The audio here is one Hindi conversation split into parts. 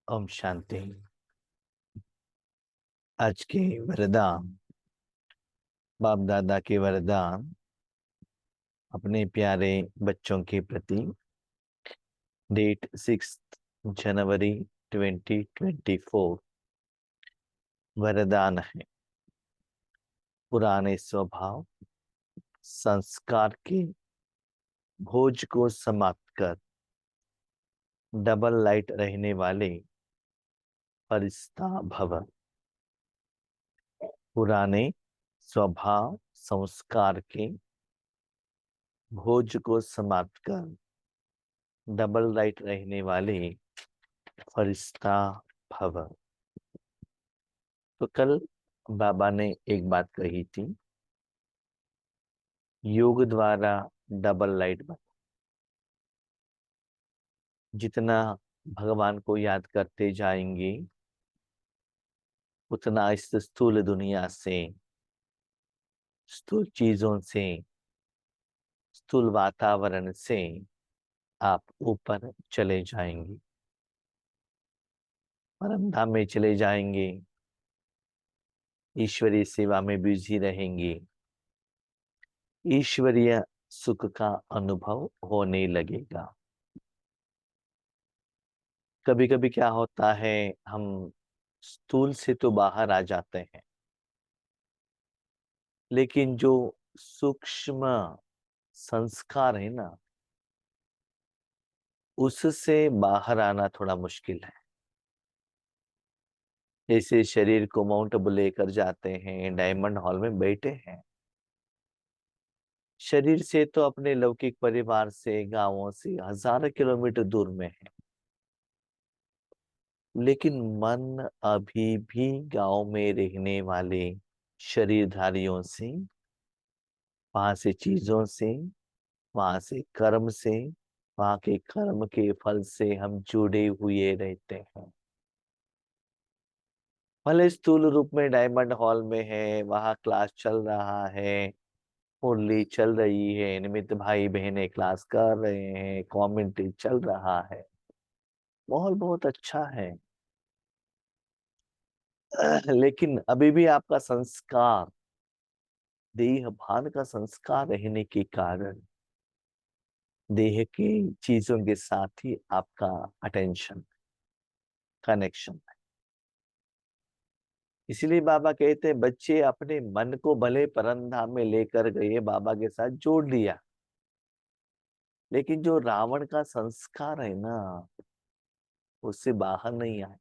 ओम शांति। आज के वरदान, बाप दादा के वरदान अपने प्यारे बच्चों के प्रति। डेट 6 जनवरी 2024। वरदान है, पुराने स्वभाव संस्कार के भोज को समाप्त कर डबल लाइट रहने वाले फरिश्ता भव। पुराने स्वभाव संस्कार के भोज को समाप्त कर डबल लाइट रहने वाले फरिश्ता भव। तो कल बाबा ने एक बात कही थी, योग द्वारा डबल लाइट बन। जितना भगवान को याद करते जाएंगे उतना इस स्थूल दुनिया से, स्थूल चीजों से, स्थूल वातावरण से आप ऊपर चले जाएंगे, परम धाम में चले जाएंगे, ईश्वरीय सेवा में बिजी रहेंगे, ईश्वरीय सुख का अनुभव होने लगेगा। कभी कभी क्या होता है, हम स्थूल से तो बाहर आ जाते हैं, लेकिन जो सूक्ष्म संस्कार है ना, उससे बाहर आना थोड़ा मुश्किल है। जैसे शरीर को माउंट आबू लेकर जाते हैं, डायमंड हॉल में बैठे हैं, शरीर से तो अपने लौकिक परिवार से, गांवों से हजारों किलोमीटर दूर में है, लेकिन मन अभी भी गांव में रहने वाले शरीरधारियों से, वहां से चीजों से, वहां से कर्म से, वहां के कर्म के फल से हम जुड़े हुए रहते हैं। भले स्थूल रूप में डायमंड हॉल में है, वहां क्लास चल रहा है, मुरली चल रही है, निमित्त भाई बहने क्लास कर रहे हैं, कमेंट्री चल रहा है, माहौल बहुत अच्छा है। लेकिन अभी भी आपका संस्कार, देह भान का संस्कार रहने के कारण देह की चीजों के साथ ही आपका अटेंशन, कनेक्शन है। इसलिए बाबा कहते हैं, बच्चे अपने मन को भले परमधाम में लेकर गए, बाबा के साथ जोड़ लिया, लेकिन जो रावण का संस्कार है ना, उससे बाहर नहीं आए।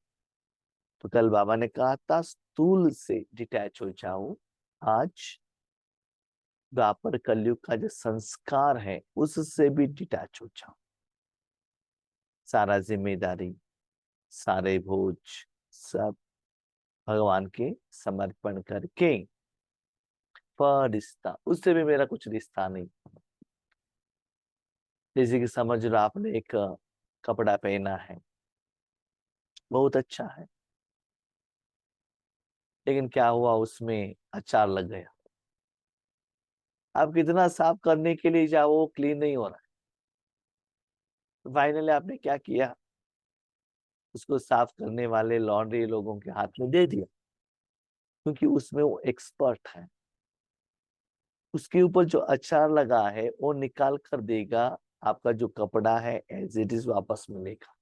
तो कल बाबा ने कहा था, स्थूल से डिटैच हो जाओ। आज द्वापर कलयुग का जो संस्कार है उससे भी डिटैच हो जाओ। सारा जिम्मेदारी, सारे भोज सब भगवान के समर्पण करके, रिश्ता उससे भी मेरा कुछ रिश्ता नहीं। जैसे कि समझ लो, आपने एक कपड़ा पहना है, बहुत अच्छा है, लेकिन क्या हुआ, उसमें अचार लग गया। आप कितना साफ करने के लिए जाओ, वो क्लीन नहीं हो रहा है। फाइनली आपने क्या किया, उसको साफ करने वाले लॉन्ड्री लोगों के हाथ में दे दिया, क्योंकि उसमें वो एक्सपर्ट है। उसके ऊपर जो अचार लगा है वो निकाल कर देगा, आपका जो कपड़ा है एज इट इज वापस मिलेगा।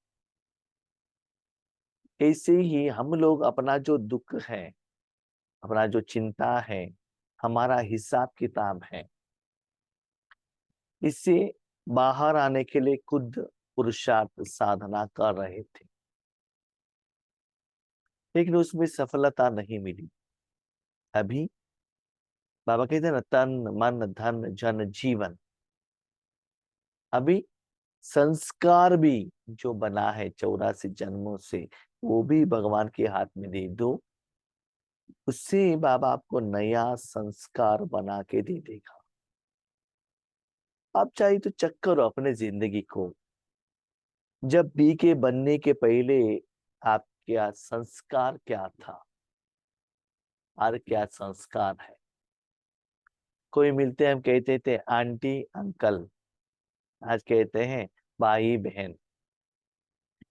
ऐसे ही हम लोग अपना जो दुख है, अपना जो चिंता है, हमारा हिसाब किताब है, इससे बाहर आने के लिए खुद पुरुषार्थ साधना कर रहे थे, लेकिन उसमें सफलता नहीं मिली। अभी बाबा कहते हैं ना, तन मन धन जन जीवन। अभी संस्कार भी जो बना है 84 जन्मों से, वो भी भगवान के हाथ में दे दो, उससे बाबा आपको नया संस्कार बना के दे देगा। आप चाहे तो चेक करो अपने जिंदगी को, जब बी के बनने के पहले आपका संस्कार क्या था और क्या संस्कार है। कोई मिलते हैं, हम कहते थे आंटी अंकल, आज कहते हैं भाई बहन।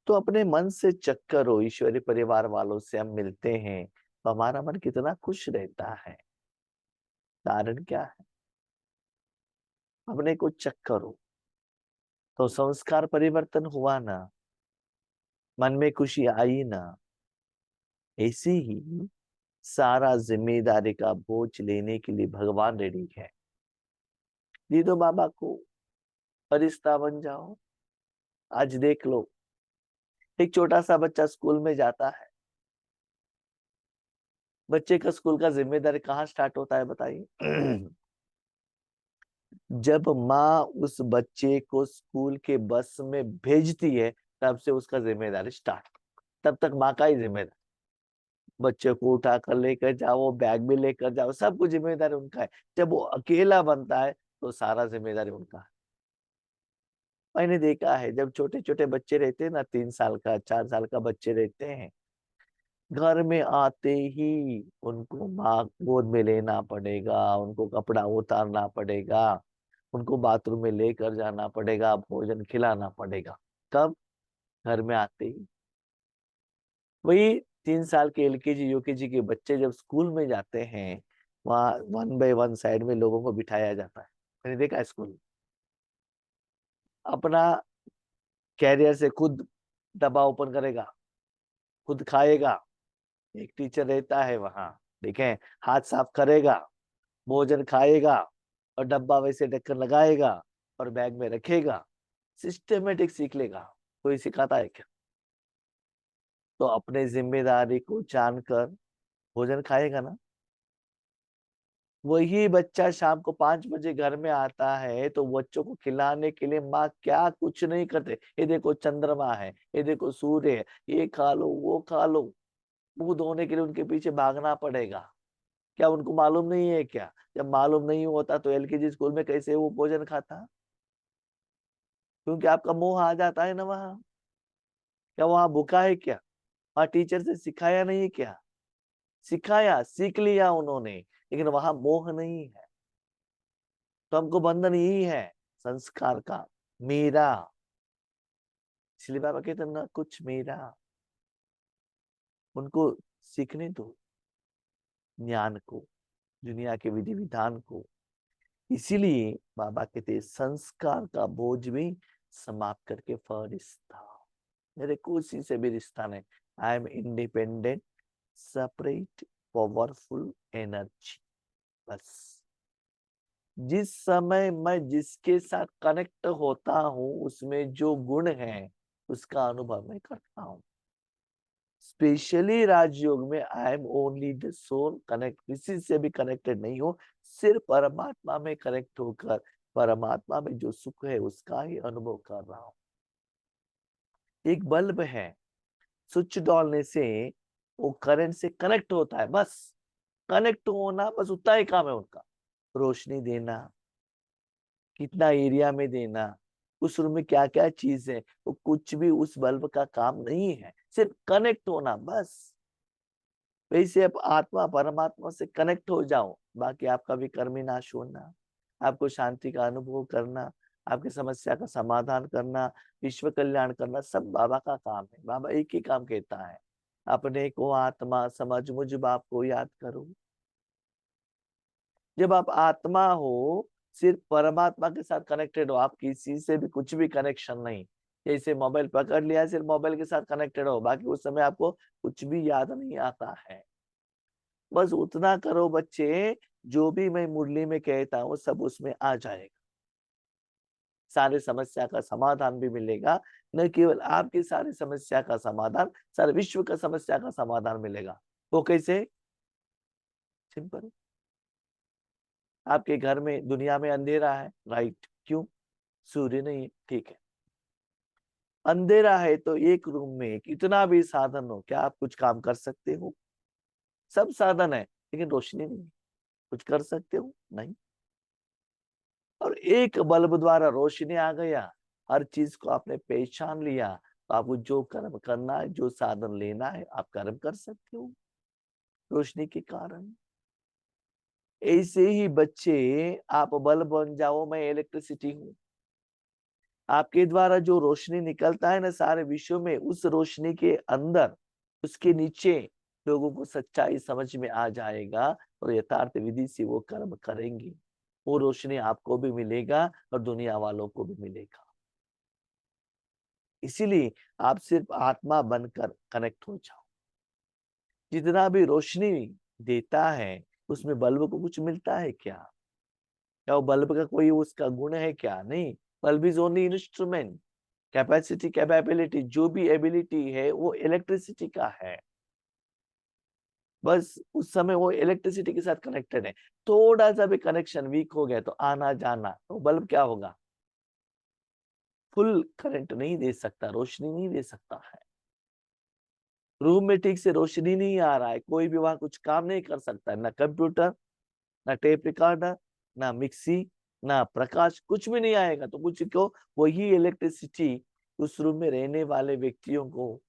तो अपने मन से चेक करो, ईश्वरीय परिवार वालों से हम मिलते हैं तो हमारा मन कितना खुश रहता है। कारण क्या है? अपने को चेक करो। तो संस्कार परिवर्तन हुआ ना, मन में खुशी आई ना। ऐसे ही सारा जिम्मेदारी का बोझ लेने के लिए भगवान रेडी है। दे दो बाबा को, फरिश्ता बन जाओ। आज देख लो, एक छोटा सा बच्चा स्कूल में जाता है। बच्चे का स्कूल का जिम्मेदारी कहाँ स्टार्ट होता है बताइए? जब माँ उस बच्चे को स्कूल के बस में भेजती है, तब से उसका जिम्मेदारी स्टार्ट। तब तक माँ का ही जिम्मेदारी। बच्चे को उठा कर लेकर जाओ, बैग भी लेकर जाओ, सब कुछ जिम्मेदारी उनका है। जब वो अकेला बनता है तो सारा जिम्मेदारी उनका है। मैंने देखा है, जब छोटे छोटे बच्चे रहते हैं ना, 3 साल का 4 साल का बच्चे रहते हैं, घर में आते ही उनको माँ गोद में लेना पड़ेगा, उनको कपड़ा उतारना पड़ेगा, उनको बाथरूम में लेकर जाना पड़ेगा, भोजन खिलाना पड़ेगा। कब? घर में आते ही। वही 3 साल के एलकेजी यूकेजी के बच्चे जब स्कूल में जाते हैं, वहाँ 1 बाय 1 साइड में लोगों को बिठाया जाता है। मैंने देखा है स्कूल। अपना कैरियर से खुद डब्बा ओपन करेगा, खुद खाएगा। एक टीचर रहता है वहां, देखें, हाथ साफ करेगा, भोजन खाएगा, और डब्बा वैसे ढक्कन लगाएगा और बैग में रखेगा। सिस्टमेटिक सीख लेगा। कोई सिखाता है क्या? तो अपने जिम्मेदारी को जानकर भोजन खाएगा ना। वही बच्चा शाम को 5 बजे घर में आता है तो बच्चों को खिलाने के लिए माँ क्या कुछ नहीं करते। ये देखो चंद्रमा है, ये देखो सूर्य है, ये खा लो वो खा लो। मुंह धोने के लिए उनके पीछे भागना पड़ेगा। क्या उनको मालूम नहीं है क्या? जब मालूम नहीं होता तो एलकेजी स्कूल में कैसे वो भोजन खाता? क्योंकि आपका मोह आ जाता है ना वहाँ। क्या वहाँ भूखा है क्या? वहाँ टीचर से सिखाया नहीं है क्या? सिखाया, सीख लिया उन्होंने, लेकिन वहां मोह नहीं है। तो हमको बंधन यही है, संस्कार का। मेरा, इसलिए बाबा कहते हैं ना कुछ मेरा। उनको सीखने दो ज्ञान को, दुनिया के विधि विधान को। इसीलिए बाबा कहते हैं संस्कार का बोझ भी समाप्त करके फरिश्ता। मेरे किसी से भी रिश्ता नहीं। I am independent, separate, powerful energy. बस जिस समय मैं जिसके साथ कनेक्ट होता हूँ, उसमें जो गुण है उसका अनुभव मैं करता हूँ। स्पेशली राजयोग में I am only the soul connect, किसी से भी कनेक्टेड नहीं हूँ। सिर्फ परमात्मा में कनेक्ट होकर परमात्मा में जो सुख है उसका ही अनुभव कर रहा हूँ। एक बल्ब है, स्विच डालने से वो करंट से कनेक्ट होता है, बस कनेक्ट होना, बस उतना ही काम है उनका। रोशनी देना, कितना एरिया में देना, उस रूम में क्या क्या चीज है, वो कुछ भी उस बल्ब का काम नहीं है। सिर्फ कनेक्ट होना बस। वैसे आप आत्मा परमात्मा से कनेक्ट हो जाओ, बाकी आपका भी कर्म नाश होना, आपको शांति का अनुभव करना, आपकी समस्या का समाधान करना, विश्व कल्याण करना, सब बाबा का काम है। बाबा एक ही काम कहता है, अपने को आत्मा समझ, मुझ बाप को याद करो। जब आप आत्मा हो, सिर्फ परमात्मा के साथ कनेक्टेड हो, आप किसी से भी कुछ भी कनेक्शन नहीं। जैसे मोबाइल पकड़ लिया, सिर्फ मोबाइल के साथ कनेक्टेड हो, बाकी उस समय आपको कुछ भी याद नहीं आता है। बस उतना करो बच्चे, जो भी मैं मुरली में कहता हूँ सब उसमें आ जाएगा। सारे समस्या का समाधान भी मिलेगा। न केवल आपकी सारी समस्या का समाधान, सारे विश्व का समस्या का समाधान मिलेगा। वो कैसे? सिंपल। आपके घर में, दुनिया में अंधेरा है, राइट? क्यों? सूर्य नहीं है, ठीक है। अंधेरा है तो एक रूम में कितना भी साधन हो, क्या आप कुछ काम कर सकते हो? सब साधन है लेकिन रोशनी नहीं है। कुछ कर सकते हो? नहीं। और एक बल्ब द्वारा रोशनी आ गया, हर चीज को आपने पहचान लिया, तो आपको जो कर्म करना है, जो साधन लेना है, आप कर्म कर सकते हो रोशनी के कारण। ऐसे ही बच्चे, आप बल्ब बन जाओ, मैं इलेक्ट्रिसिटी हूँ। आपके द्वारा जो रोशनी निकलता है ना सारे विश्व में, उस रोशनी के अंदर, उसके नीचे लोगों को सच्चाई समझ में आ जाएगा और यथार्थ विधि से वो कर्म करेंगे। वो रोशनी आपको भी मिलेगा और दुनिया वालों को भी मिलेगा। इसीलिए आप सिर्फ आत्मा बनकर कनेक्ट हो जाओ। जितना भी रोशनी देता है, उसमें बल्ब को कुछ मिलता है क्या? या वो बल्ब का कोई उसका गुण है क्या? नहीं। Bulb is only instrument. Capacity, capability, जो भी एबिलिटी है वो इलेक्ट्रिसिटी का है। बस उस समय वो इलेक्ट्रिसिटी के साथ कनेक्टेड है। थोड़ा सा भी कनेक्शन वीक हो गया तो आना जाना, तो बल्ब क्या होगा? फुल करंट नहीं दे सकता, रोशनी नहीं दे सकता है। रूम में ठीक से रोशनी नहीं आ रहा है, कोई भी वहां कुछ काम नहीं कर सकता है, ना कंप्यूटर, ना टेप रिकॉर्डर, ना मिक्सी, ना प्रकाश, कुछ भी नहीं आएगा। तो कुछ क्यों? वही इलेक्ट्रिसिटी उस रूम में रहने वाले व्यक्तियों को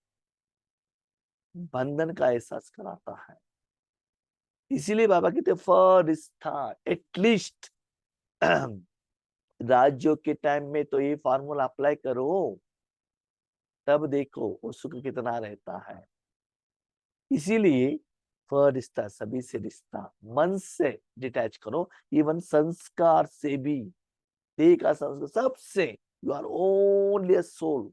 बंधन का एहसास कराता है। इसीलिए बाबा कहते फरिश्ता एटलीस्ट राज्यों के टाइम में तो ये फार्मूला अप्लाई करो, तब देखो वो सुख कितना रहता है। इसीलिए फरिश्ता सभी से रिश्ता, मन से डिटैच करो। इवन संस्कार से भी, देह का संस्कार सबसे, you are only a soul,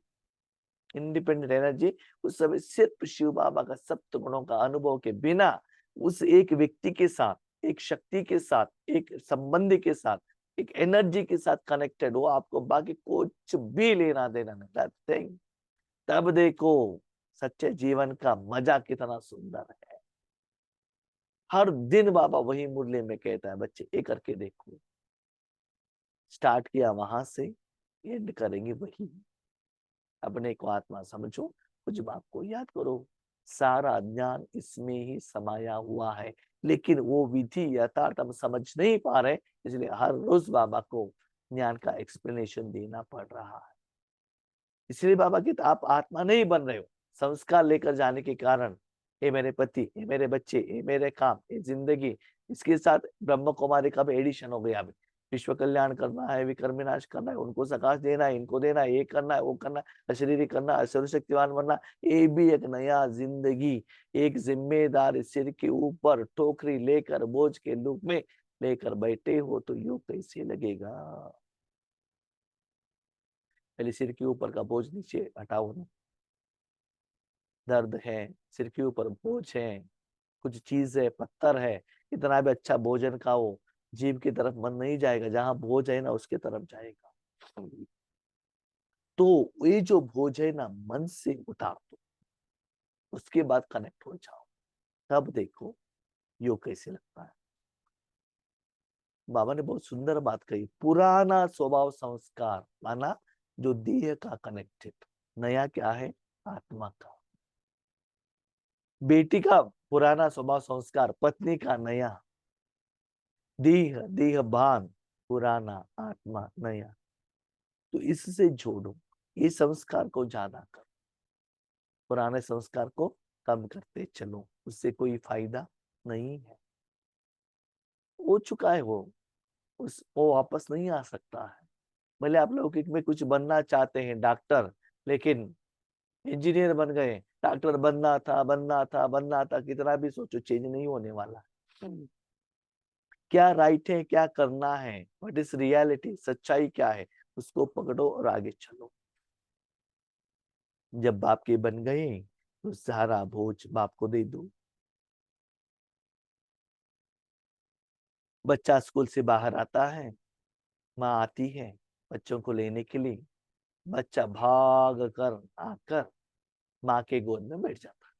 independent energy. उस समय सिर्फ शिव बाबा का सप्त गुणों का अनुभव के बिना उस एक व्यक्ति के साथ, एक शक्ति के साथ, एक संबंधी के साथ, एक एनर्जी के साथ कनेक्टेड हो, आपको बाकी कुछ भी लेना देना नहीं। तब देखो सच्चे जीवन का मजा कितना सुंदर है। हर दिन बाबा वही मुरली में कहता है, बच्चे ये करके देखो। स्टार्ट किया वहां से, एंड करेंगे वही। अपने को आत्मा समझो, कुछ बाप को याद करो। सारा ज्ञान इसमें ही समाया हुआ है, लेकिन वो विधि यथार्थ हम समझ नहीं पा रहे, इसलिए हर रोज बाबा को ज्ञान का एक्सप्लेनेशन देना पड़ रहा है। इसलिए बाबा की आप आत्मा नहीं बन रहे हो, संस्कार लेकर जाने के कारण, ये मेरे पति, ये मेरे बच्चे, ये मेरे काम, ये जिंदगी, इसके साथ ब्रह्म कुमारी का भी एडिशन हो गया। अभी विश्व कल्याण करना है, विकर्म विनाश करना है, उनको सकाश देना है, इनको देना है, ये करना है, वो करना है, अशरीरी करना है, सर्वशक्तिवान बनना, ये भी एक नया जिंदगी। एक जिम्मेदार सिर के ऊपर टोकरी लेकर बोझ के रूप में लेकर बैठे हो, तो यूं कैसे लगेगा? पहले सिर के ऊपर का बोझ नीचे हटाओ ना। दर्द है, सिर के ऊपर बोझ है, कुछ चीज है, पत्थर है, कितना भी अच्छा भोजन खाओ, जीभ की तरफ मन नहीं जाएगा, जहां बोझ है ना उसके तरफ जाएगा। तो ये जो बोझ है ना, मन से उतार दो, उसके बाद कनेक्ट हो जाओ, तब देखो योग कैसे लगता है। बाबा ने बहुत सुंदर बात कही, पुराना स्वभाव संस्कार माना जो देह का कनेक्टेड, नया क्या है? आत्मा का। बेटी का पुराना स्वभाव संस्कार, पत्नी का नया, देह देह भान पुराना, आत्मा नया। तो इससे जोड़ो, ये संस्कार को ज्यादा करो, पुराने संस्कार को कम करते चलो, उससे कोई फायदा नहीं है। हो चुका है वो, उस वो वापस नहीं आ सकता है। भले आप लौकिक में कुछ बनना चाहते हैं, डॉक्टर, लेकिन इंजीनियर बन गए, डॉक्टर बनना था, बनना था, बनना था, कितना भी सोचो चेंज नहीं होने वाला। क्या राइट है, क्या करना है, व्हाट इज रियलिटी, सच्चाई क्या है, उसको पकड़ो और आगे चलो। जब बाप के बन गए तो सारा बोझ बाप को दे दो। बच्चा स्कूल से बाहर आता है, माँ आती है बच्चों को लेने के लिए, बच्चा भाग कर आकर माँ के गोद में बैठ जाता है।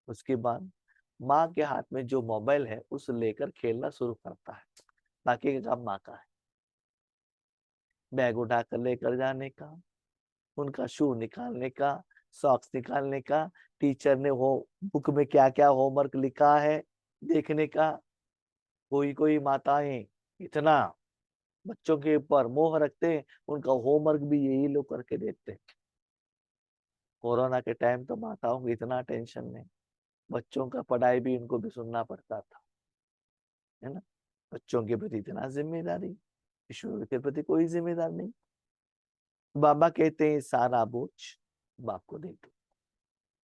उसके बाद माँ के हाथ में जो मोबाइल है उसे लेकर खेलना शुरू करता है। बाकी का काम माँ का है, बैग उठाकर लेकर जाने का, उनका शू निकालने का, सॉक्स निकालने का, टीचर ने वो बुक में क्या क्या होमवर्क लिखा है देखने का। कोई कोई माताएं इतना बच्चों के ऊपर मोह रखते हैं, उनका होमवर्क भी यही लोग करके देते हैं। कोरोना के टाइम तो माताओं को इतना टेंशन नहीं, बच्चों का पढ़ाई भी उनको भी सुनना पड़ता था, है ना। बच्चों के प्रति इतना जिम्मेदारी, ईश्वर के प्रति कोई जिम्मेदार नहीं। बाबा कहते हैं सारा बोझ बाप को दे दो।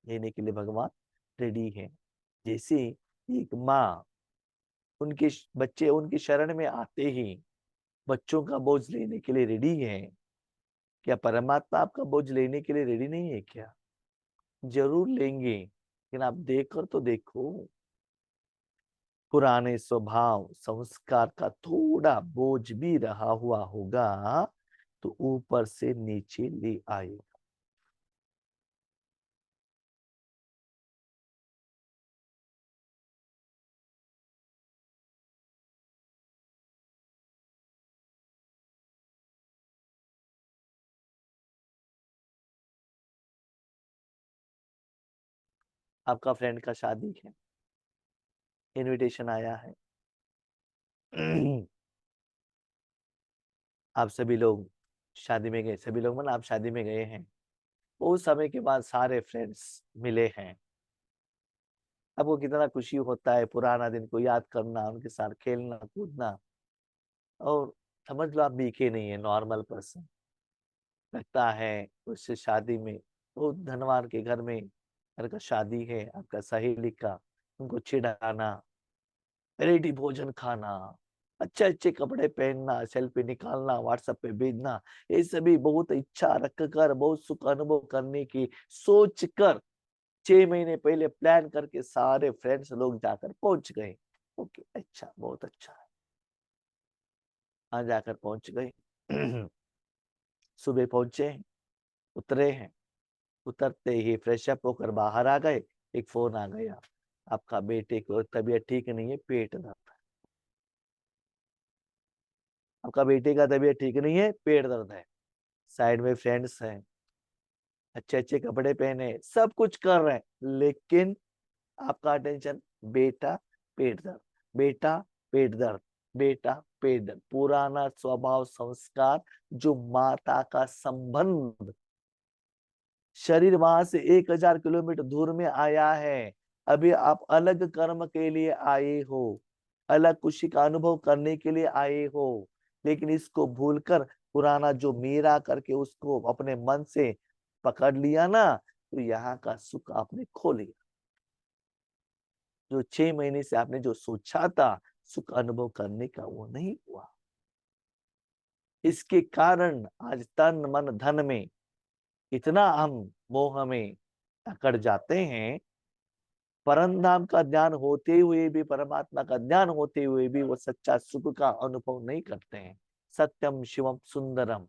देने के लिए भगवान रेडी है। जैसे एक माँ उनके बच्चे उनकी शरण में आते ही बच्चों का बोझ लेने के लिए रेडी है, क्या परमात्मा आपका बोझ लेने के लिए रेडी नहीं है क्या? जरूर लेंगे, लेकिन आप देखकर तो देखो, पुराने स्वभाव संस्कार का थोड़ा बोझ भी रहा हुआ होगा तो ऊपर से नीचे ले आए। आपका फ्रेंड का शादी है, इनविटेशन आया है। आप सभी लोग शादी में गए, सभी लोग मतलब आप शादी में गए हैं। बहुत समय के बाद सारे फ्रेंड्स मिले हैं। आपको कितना खुशी होता है पुराना दिन को याद करना, उनके साथ खेलना कूदना। और समझ लो आप बीके नहीं है, नॉर्मल पर्सन। लगता है उससे शादी में, बहुत धनवान के घर में घर का शादी है आपका सहेली का, उनको चिढ़ाना, रेडी भोजन खाना, अच्छे अच्छे कपड़े पहनना, सेल्फी निकालना, व्हाट्सएप पे भेजना, ये सभी बहुत इच्छा रख कर, बहुत सुख अनुभव करने की सोच कर 6 महीने पहले प्लान करके सारे फ्रेंड्स लोग जाकर पहुंच गए। ओके, अच्छा, बहुत अच्छा है। वहां जाकर पहुंच गए। सुबह पहुंचे, उतरे हैं। उतरते ही फ्रेश अप होकर बाहर आ गए, एक फोन आ गया, आपका बेटे को तबीयत ठीक नहीं है, पेट दर्द है। आपका बेटे का तबीयत ठीक नहीं है, पेट दर्द है। साइड में फ्रेंड्स हैं, अच्छे अच्छे कपड़े पहने, सब कुछ कर रहे हैं, लेकिन आपका अटेंशन, बेटा पेट दर्द, बेटा पेट दर्द, बेटा पेट दर्द। पुराना स्वभाव संस्कार, जो माता का संबंध, शरीर वहां से 1000 किलोमीटर दूर में आया है। अभी आप अलग कर्म के लिए आए हो, अलग खुशी का अनुभव करने के लिए आए हो, लेकिन इसको भूलकर पुराना जो मेरा करके उसको अपने मन से पकड़ लिया ना, तो यहाँ का सुख आपने खो लिया। जो 6 महीने से आपने जो सोचा था सुख अनुभव करने का, वो नहीं हुआ। इसके कारण आज तन मन धन में इतना हम मोह में अकड़ जाते हैं, परम धाम का ज्ञान होते हुए भी, परमात्मा का ज्ञान होते हुए भी वो सच्चा सुख का अनुभव नहीं करते हैं। सत्यम शिवम सुंदरम,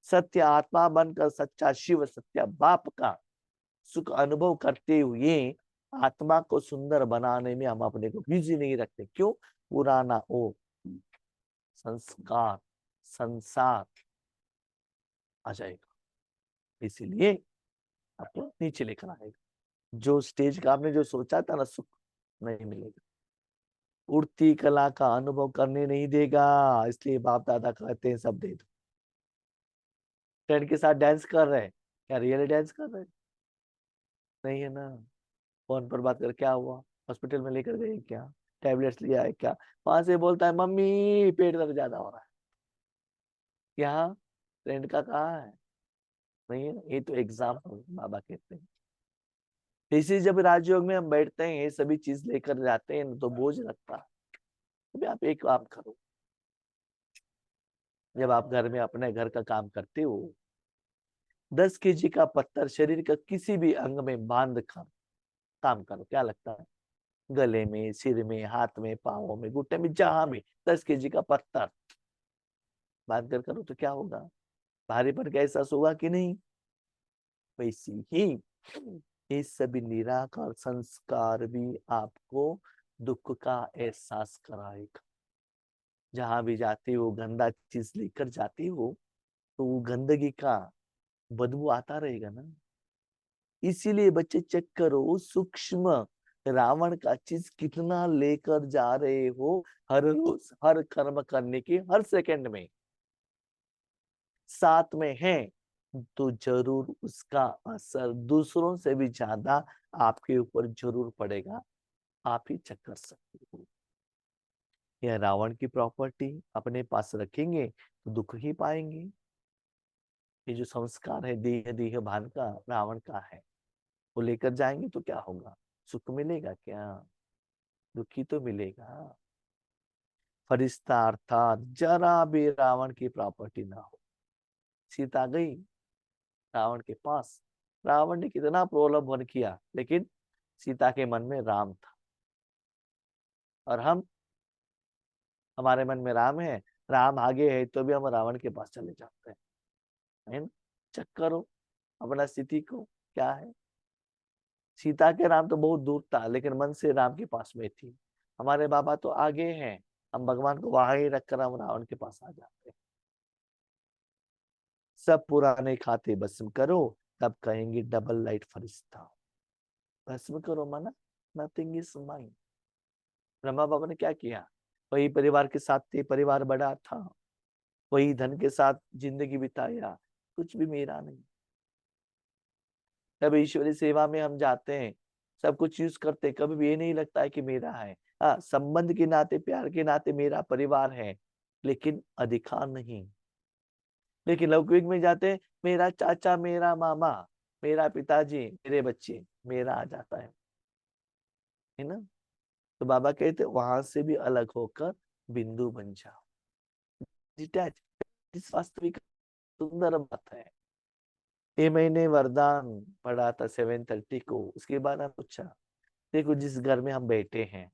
सत्य आत्मा बनकर सच्चा शिव सत्य बाप का सुख अनुभव करते हुए आत्मा को सुंदर बनाने में हम अपने को बिजी नहीं रखते। क्यों? पुराना वो संस्कार संसार आ जाएगा, इसीलिए आपको नीचे लेकर आएगा। जो स्टेज का आपने जो सोचा था ना, सुख नहीं मिलेगा। उड़ती कला का अनुभव करने नहीं देगा, इसलिए बाप दादा कहते हैं सब दे दो। फ्रेंड के साथ डांस कर रहे हैं, क्या रियली डांस कर रहे हैं? नहीं है ना। फोन पर बात कर, क्या हुआ, हॉस्पिटल में लेकर गए क्या, टैबलेट्स लिया है क्या? वहां से बोलता है मम्मी पेट दर्द ज्यादा हो रहा है। यहाँ फ्रेंड का कहाँ है? नहीं है ना। ये तो एग्जाम्पल बाबा कहते हैं। इसी जब राजयोग में हम बैठते हैं, ये सभी चीज लेकर जाते हैं तो बोझ लगता है। अभी आप एक काम करो, जब आप घर में अपने घर का काम करते हो, 10 kg का पत्थर शरीर का किसी भी अंग में बांध कर काम करो, क्या लगता है? गले में, सिर में, हाथ में, पाँवों में, घुटने में, जहां भी 10 kg का पत्थर बांध कर करो तो क्या होगा? भारीपन का एहसास होगा कि नहीं? वैसे ही ये सभी निराकार संस्कार भी आपको दुख का एहसास कराएगा। जहां भी जाते हो गंदा चीज लेकर जाते हो, तो वो गंदगी का बदबू आता रहेगा ना। इसीलिए बच्चे चेक करो, सूक्ष्म रावण का चीज कितना लेकर जा रहे हो, हर रोज हर कर्म करने के हर सेकंड में साथ में है, तो जरूर उसका असर दूसरों से भी ज्यादा आपके ऊपर जरूर पड़ेगा। आप ही चेक कर सकते हो। यह रावण की प्रॉपर्टी अपने पास रखेंगे तो दुख ही पाएंगे। ये जो संस्कार है देह देह भान का रावण का है, वो लेकर जाएंगे तो क्या होगा? सुख मिलेगा क्या? दुखी तो मिलेगा। फरिश्ता अर्थात जरा भी रावण की प्रॉपर्टी ना हो। सीता गई रावण के पास, रावण ने कितना प्रलोभन किया, लेकिन सीता के मन में राम था। और हम, हमारे मन में राम है, राम आगे है तो भी हम रावण के पास चले जाते हैं, है ना? चेक करो अपना स्थिति को, क्या है। सीता के राम तो बहुत दूर था, लेकिन मन से राम के पास में थी। हमारे बाबा तो आगे हैं, हम भगवान को वहां ही रखकर हम रावण के पास आ जाते हैं। सब पुराने खाते भस्म करो, तब कहेंगे डबल लाइट फरिश्ता। भस्म करो माना नथिंग इज माइन। ब्रह्मा बाबा ने क्या किया? वही परिवार के साथ थे, परिवार बड़ा था, वही धन के साथ जिंदगी बिताया, कुछ भी मेरा नहीं। जब ईश्वरी सेवा में हम जाते हैं, सब कुछ यूज करते हैं, कभी भी ये नहीं लगता है कि मेरा है। हाँ, संबंध के नाते, प्यार के नाते मेरा परिवार है, लेकिन अधिकार नहीं। लेकिन लौकिक में जाते हैं, मेरा चाचा, मेरा मामा, मेरा पिताजी, मेरे बच्चे, मेरा आ जाता है ना? तो बाबा कहते वहां से भी अलग होकर बिंदु बन जाओ, डिटैच। इस वास्तविक सुंदर बात है। ये मैंने वरदान पढ़ा था 7:30 को, उसके बाद हम पूछा, देखो जिस घर में हम बैठे हैं,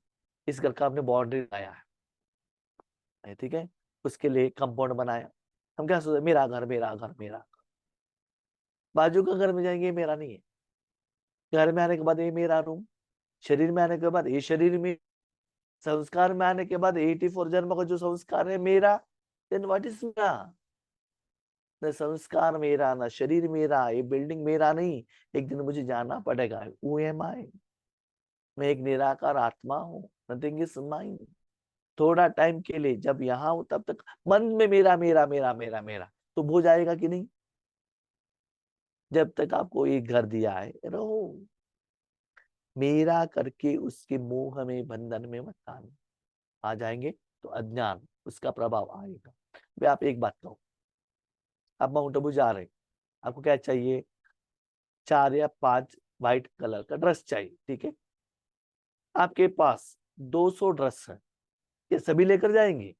इस घर का हमने बाउंड्री लगाया है, ठीक है, उसके लिए कंपाउंड बनाया। हम क्या सोचते, मेरा घर, मेरा घर, मेरा घर। बाजू का घर में जाएंगे, मेरा नहीं है। घर में आने के बाद ये मेरा रूम, शरीर में आने के बाद ये शरीर में, संस्कार में आने के बाद 84 जन्म का जो संस्कार है मेरा, देन व्हाट इज मेरा? न संस्कार मेरा, न शरीर मेरा, ये बिल्डिंग मेरा नहीं। एक दिन मुझे जाना पड़ेगा। हु एम आई? मैं एक निराकार आत्मा हूँ, नथिंग इज माइन। थोड़ा टाइम के लिए जब यहाँ हूं, तब तक मन में मेरा मेरा मेरा मेरा मेरा तो हो जाएगा कि नहीं? जब तक आपको एक घर दिया है, रहो मेरा करके, उसके मोह में, बंधन में मत आना। आ जाएंगे तो अज्ञान, उसका प्रभाव आएगा। मैं आप एक बात कहूँ, आप माउंट आबू जा रहे हैं, आपको क्या चाहिए? 4 या 5 व्हाइट कलर का ड्रेस चाहिए, ठीक है। आपके पास 200 ड्रेस है, ये सभी लेकर जाएंगे?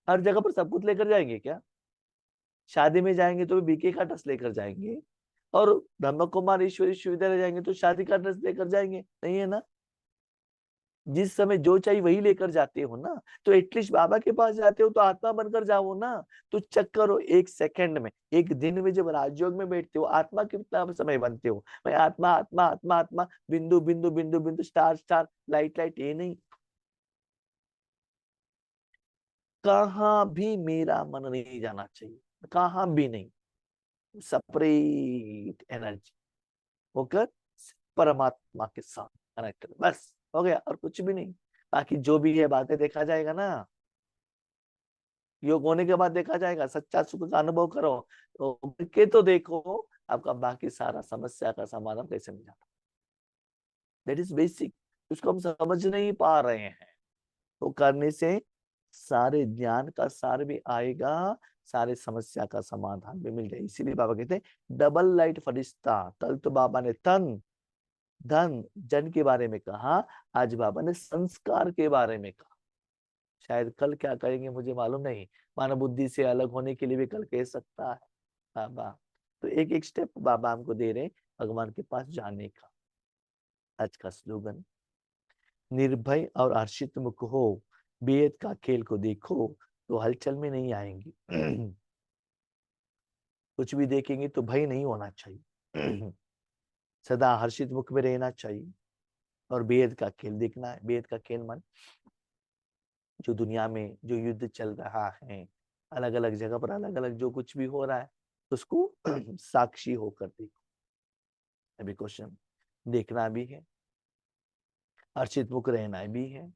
हर जगह पर सब कुछ लेकर जाएंगे क्या? शादी में जाएंगे तो भी बीके का ड्रेस लेकर जाएंगे, और ब्रह्म कुमार ईश्वरी विश्वविद्यालय जाएंगे तो शादी का ड्रेस लेकर जाएंगे? नहीं है ना। जिस समय जो चाहिए वही लेकर जाते हो ना। तो एटलीस्ट बाबा के पास जाते हो तो आत्मा बनकर जाओ ना। तो चेक करो, एक सेकंड में, एक दिन में जब राजयोग में बैठते हो, आत्मा कितना समय बनते हो? मैं आत्मा आत्मा आत्मा आत्मा, बिंदु बिंदु बिंदु बिंदु, स्टार स्टार, लाइट लाइट, ये नहीं। कहाँ भी मेरा मन नहीं जाना चाहिए, कहाँ भी नहीं। सेपरेट एनर्जी होकर परमात्मा के साथ कनेक्ट, बस हो गया, और कुछ भी नहीं। बाकी जो भी है बातें देखा जाएगा ना, योग होने के बाद देखा जाएगा। सच्चा सुख का अनुभव करो तो करके तो देखो, आपका बाकी सारा समस्या का समाधान कैसे मिल जाता। दैट इज बेसिक, उसको हम समझ नहीं पा रहे हैं। तो करने से सारे ज्ञान का सार भी आएगा, सारे समस्या का समाधान भी मिल जाए। इसीलिए बाबा कहते हैं डबल लाइट फरिश्ता। कल तो बाबा ने तन धन जन के बारे में कहा, आज बाबा ने संस्कार के बारे में कहा। शायद कल क्या करेंगे मुझे मालूम नहीं, मानव बुद्धि से अलग होने के लिए भी कल कह सकता है बाबा। तो एक एक स्टेप बाबा हमको दे रहे हैं भगवान के पास जाने का। आज का स्लोगन, निर्भय और हर्षित मुख हो, बेद का खेल को देखो, तो हलचल में नहीं आएंगी। कुछ भी देखेंगे तो भय नहीं होना चाहिए। सदा हर्षित मुख में रहना चाहिए, और बेद का खेल देखना है। बेद का खेल मन, जो दुनिया में जो युद्ध चल रहा है, अलग अलग जगह पर अलग अलग जो कुछ भी हो रहा है, उसको साक्षी होकर देखो। अभी क्वेश्चन, देखना भी है, हर्षित मुख रहना भी है,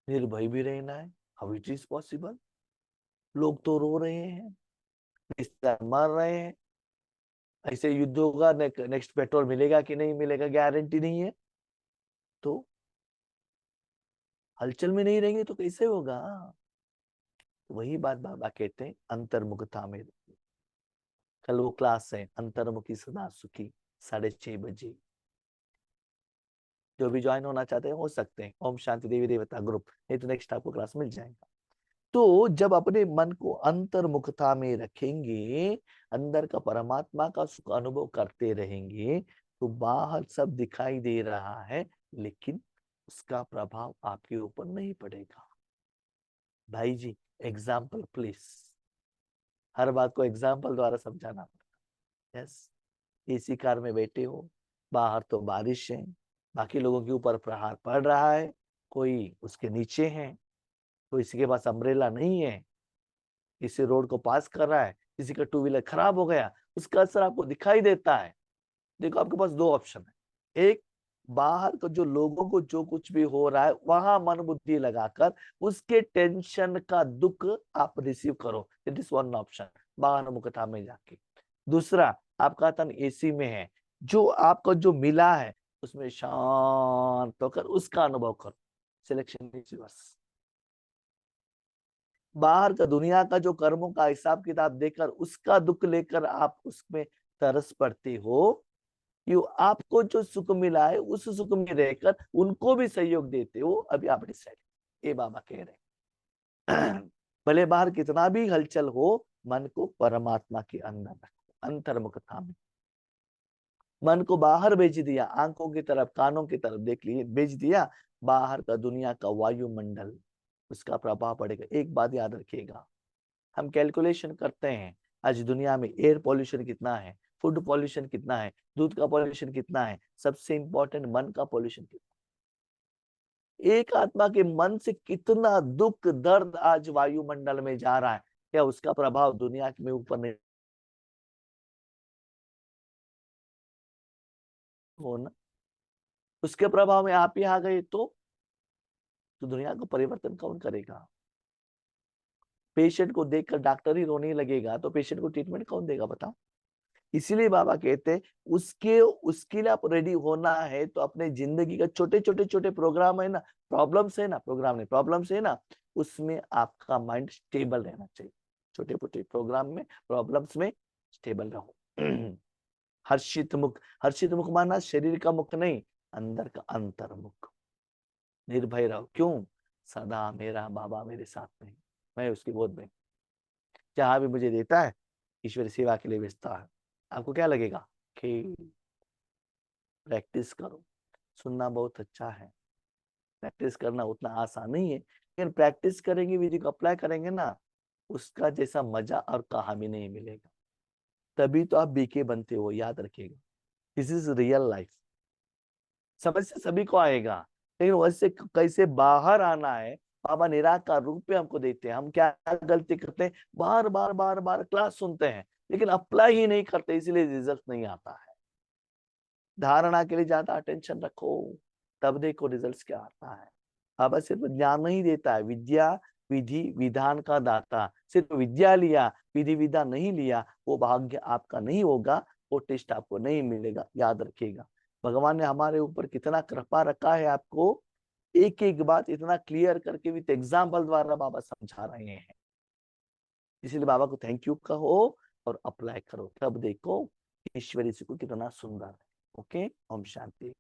निर्भय भी रहना है। How it is possible? लोग तो रो रहे हैं, रिश्तेदार मर रहे हैं, ऐसे युद्ध होगा, नेक्स्ट पेट्रोल मिलेगा कि नहीं मिलेगा गारंटी नहीं है। तो हलचल में नहीं रहेंगे तो कैसे होगा? वही बात बाबा कहते हैं, अंतर्मुखता में कल वो क्लास है अंतर्मुखी सदा सुखी 6:30 बजे। जो भी ज्वाइन होना चाहते हैं हो सकते हैं। ओम शांति देवी देवता ग्रुप, नहीं तो नेक्स्ट आपको क्लास मिल जाएगा। तो जब अपने मन को अंतर्मुखता में रखेंगे, अंदर का परमात्मा का सुख अनुभव करते रहेंगे, तो बाहर सब दिखाई दे रहा है लेकिन उसका प्रभाव आपके ऊपर नहीं पड़ेगा। भाई जी एग्जाम्पल प्लीज, हर बात को एग्जाम्पल द्वारा समझाना पड़ता है। यस, एसी कार में बैठे हो, बाहर तो बारिश है, बाकी लोगों के ऊपर प्रहार पड़ रहा है, कोई उसके नीचे है, कोई किसी के पास अम्ब्रेला नहीं है, किसी रोड को पास कर रहा है, किसी का टू व्हीलर खराब हो गया, उसका असर आपको दिखाई देता है। देखो आपके पास दो ऑप्शन है, एक बाहर को जो लोगों को जो कुछ भी हो रहा है वहां मन बुद्धि लगाकर उसके टेंशन का दुख आप रिसीव करो, इट इज वन ऑप्शन, बाहर मुखता में जाके। दूसरा, आपका तन एसी में है, जो आपको जो मिला है उसमें शांत होकर उसका अनुभव करो। Selection is yours. बाहर का दुनिया का जो कर्मों का हिसाब किताब देकर उसका दुख लेकर आप उसमें तरस पड़ते हो, यू आपको जो सुख मिला है उस सुख में रहकर उनको भी सहयोग देते हो। अभी आप डिसाइड, ये बाबा कह रहे हैं। भले बाहर कितना भी हलचल हो, मन को परमात्मा के अंदर रखो, अंतर्मुखता में। मन को बाहर भेज दिया, आंखों की तरफ कानों की तरफ देख लिए भेज दिया, बाहर का दुनिया का वायुमंडल उसका प्रभाव पड़ेगा। एक बात याद रखिएगा, हम कैलकुलेशन करते हैं आज दुनिया में एयर पॉल्यूशन कितना है, फूड पॉल्यूशन कितना है, दूध का पॉल्यूशन कितना है, सबसे इंपॉर्टेंट मन का पॉल्यूशन कितना है। एक आत्मा के मन से कितना दुख दर्द आज वायुमंडल में जा रहा है, क्या उसका प्रभाव दुनिया में ऊपर नहीं हो ना? उसके प्रभाव में आप ही आ गए तो दुनिया को परिवर्तन कौन करेगा? पेशेंट को देखकर डॉक्टर ही रोने लगेगा तो पेशेंट को ट्रीटमेंट कौन देगा बताओ? इसीलिए बाबा कहते हैं उसके उसके लिए आप रेडी होना है तो अपने जिंदगी का छोटे छोटे छोटे प्रोग्राम है ना, प्रॉब्लम्स है ना, प्रोग्राम नहीं प्रॉब्लम्स है ना, उसमें आपका माइंड स्टेबल रहना चाहिए। छोटे छोटे प्रोग्राम में प्रॉब्लम्स में स्टेबल रहो। हर्षित मुख माना शरीर का मुख नहीं, अंदर का अंतर्मुख। निर्भय रहो, क्यों? सदा मेरा बाबा मेरे साथ में, मैं उसकी गोद में, जहां भी मुझे देता है ईश्वरी सेवा के लिए भेजता है। आपको क्या लगेगा कि प्रैक्टिस करो, सुनना बहुत अच्छा है, प्रैक्टिस करना उतना आसान नहीं है, लेकिन प्रैक्टिस करेंगे, विधि को अप्लाई करेंगे ना, उसका जैसा मजा और कहा भी नहीं मिलेगा। तभी तो आप बीके बनते हो, याद रखिएगा। This is real life. समस्या सभी को आएगा, लेकिन वैसे कैसे बाहर आना है, बाबा निराकार रूप में हमको देते हैं। हम क्या गलती करते हैं, बार बार बार बार क्लास सुनते हैं लेकिन अप्लाई ही नहीं करते, इसलिए रिजल्ट नहीं आता है। धारणा के लिए ज्यादा अटेंशन रखो, तब देखो रिजल्ट्स क्या आता है। बाबा सिर्फ ज्ञान नहीं देता है, विद्या विधि विधान का दाता। सिर्फ विद्या लिया, विधि विधान नहीं लिया, वो भाग्य आपका नहीं होगा, वो टेस्ट आपको नहीं मिलेगा। याद रखिएगा, भगवान ने हमारे ऊपर कितना कृपा रखा है, आपको एक एक बात इतना क्लियर करके विद एग्जाम्पल द्वारा बाबा समझा रहे हैं। इसलिए बाबा को थैंक यू कहो और अप्लाई करो, तब देखो ईश्वरी सुख कितना सुंदर है। ओके, ओम शांति।